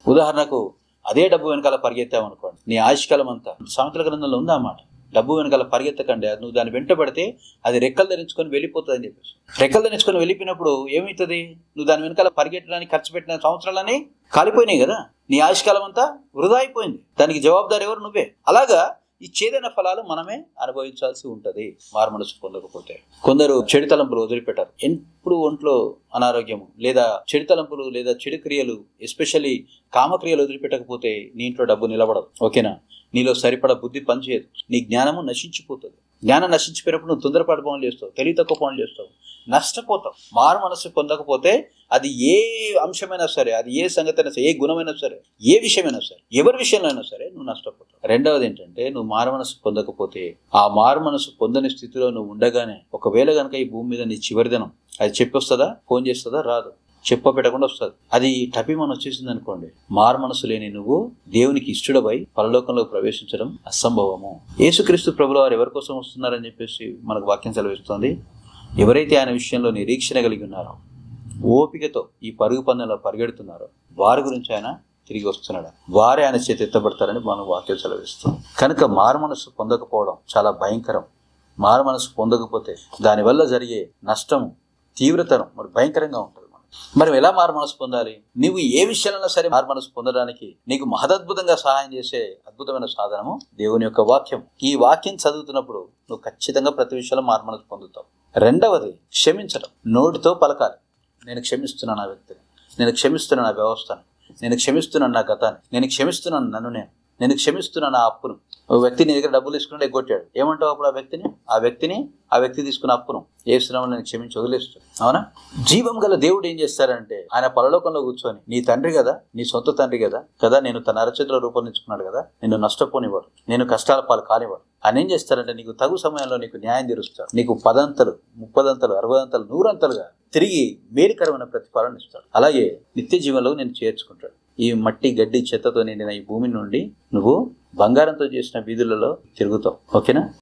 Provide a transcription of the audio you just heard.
ఉదాహరణకు అదే డబ్బు వెనకాల పరిగెత్తామనుకోండి, నీ ఆయుష్కాలం అంతా. సామెతల గ్రంథంలో ఉందా అన్నమాట, డబ్బు వెనకాల పరిగెత్తకండి, నువ్వు దాన్ని వెంటబడితే అది రెక్కలు ధరించుకొని వెళ్ళిపోతుంది అని చెప్పేసి. రెక్కలు ధరించుకొని వెళ్ళిపోయినప్పుడు ఏమవుతుంది? నువ్వు దాని వెనకాల పరిగెట్టడానికి ఖర్చు పెట్టిన సంవత్సరాలని కాలిపోయినాయి కదా, నీ ఆయుష్కాలం అంతా వృధా అయిపోయింది. దానికి జవాబుదారు ఎవరు? నువ్వే. అలాగా ఈ చేదైన ఫలాలు మనమే అనుభవించాల్సి ఉంటది మారు మనసు పొందకపోతే. కొందరు చెడు తలంపులు వదిలిపెట్టారు. ఎప్పుడు ఒంట్లో అనారోగ్యము లేదా చెడు తలంపులు లేదా చెడు క్రియలు, ఎస్పెషల్లీ కామక్రియలు వదిలిపెట్టకపోతే నీ ఇంట్లో డబ్బు నిలబడదు. ఓకేనా? నీలో సరిపడా బుద్ధి పనిచేయదు, నీ జ్ఞానము నశించిపోతుంది. జ్ఞానం నశించిపోయినప్పుడు నువ్వు తొందరపాటు పనులు చేస్తావు, తెలివి తక్కువ పనులు చేస్తావు, నష్టపోతావు. మారు మనసు పొందకపోతే అది ఏ అంశమైనా సరే, అది ఏ సంగతి అయినా సరే, ఏ గుణమైనా సరే, ఏ విషయమైనా సరే, ఎవరి విషయంలో అయినా సరే నువ్వు నష్టపోతావు. రెండవది ఏంటంటే, నువ్వు మారు మనసు పొందకపోతే, ఆ మారు మనసు పొందని స్థితిలో నువ్వు ఉండగానే ఒకవేళ కనుక ఈ భూమి మీద నీ చివరి దినం అది చెప్పొస్తుందా? ఫోన్ చేస్తుందా? రాదు. పెట్టకుండా వస్తుంది. అది టపిమని వచ్చేసింది అనుకోండి, మారు మనసు లేని నువ్వు దేవునికి ఇష్టడవై పరలోకంలో ప్రవేశించడం అసంభవము. యేసుక్రీస్తు ప్రభుల వారు ఎవరి కోసం వస్తున్నారని చెప్పేసి మనకు వాక్యం సెలవిస్తుంది. ఎవరైతే ఆయన విషయంలో నిరీక్షణ కలిగి ఉన్నారో, ఓపికతో ఈ పరుగు పందెంలో పరిగెడుతున్నారో, వారి గురించి ఆయన తిరిగి వస్తున్నాడు. వారే ఆయన చేతి ఎత్తబడతారని మనం వాక్యం సెలవిస్తాం. కనుక మారు మనసు పొందకపోవడం చాలా భయంకరం. మారు మనసు పొందకపోతే దానివల్ల జరిగే నష్టం, తీవ్రతరం మరి భయంకరంగా ఉంటుంది. మనం ఎలా మారు మనసు పొందాలి? నువ్వు ఏ విషయంలో సరే మారు మనసు పొందడానికి నీకు మహదద్భుతంగా సహాయం చేసే అద్భుతమైన సాధనము దేవుని యొక్క వాక్యం. ఈ వాక్యం చదువుతున్నప్పుడు నువ్వు ఖచ్చితంగా ప్రతి విషయంలో మారు మనసు పొందుతావు. రెండవది క్షమించడం. నోటితో పలకాలి, నేను క్షమిస్తున్నాను ఆ వ్యక్తిని, నేను క్షమిస్తున్నాను ఆ వ్యవస్థను, నేను క్షమిస్తున్నాను నా గతాన్ని, నేను క్షమిస్తున్నాను నన్ను, నేను క్షమిస్తున్నాను ఆ అప్పును. ఒక వ్యక్తి నీ దగ్గర డబ్బులు తీసుకుని ఎగ్గొట్టాడు, ఏమంటావు అప్పుడు? ఆ వ్యక్తి తీసుకున్న అప్పును యేసునామములో నేను క్షమించి వదిలేస్తాను. అవునా? జీవం గల దేవుడు ఏం చేస్తారంటే, ఆయన పరలోకంలో కూర్చొని, నీ తండ్రి కదా, నీ సొంత తండ్రి కదా నేను తన అరచేతిలో రూపొందించుకున్నాడు కదా, నిన్ను నష్టపోనివాడు, నేను కష్టాల పాలు కానివాడు. ఆయన ఏం చేస్తారంటే, నీకు తగు సమయంలో నీకు న్యాయం తీరుస్తాడు. నీకు 10 అంతలు, 30 అంతలు, 60 అంతలు, 100 అంతలుగా తిరిగి మేలుకరమైన ప్రతిఫలాన్ని ఇస్తాడు. అలాగే నిత్య జీవంలో నేను చేర్చుకుంటాడు. ఈ మట్టి, గడ్డి, చెత్తతో నిండిన ఈ భూమి నుండి నువ్వు బంగారంతో చేసిన వీధులలో తిరుగుతావు. ఓకేనా?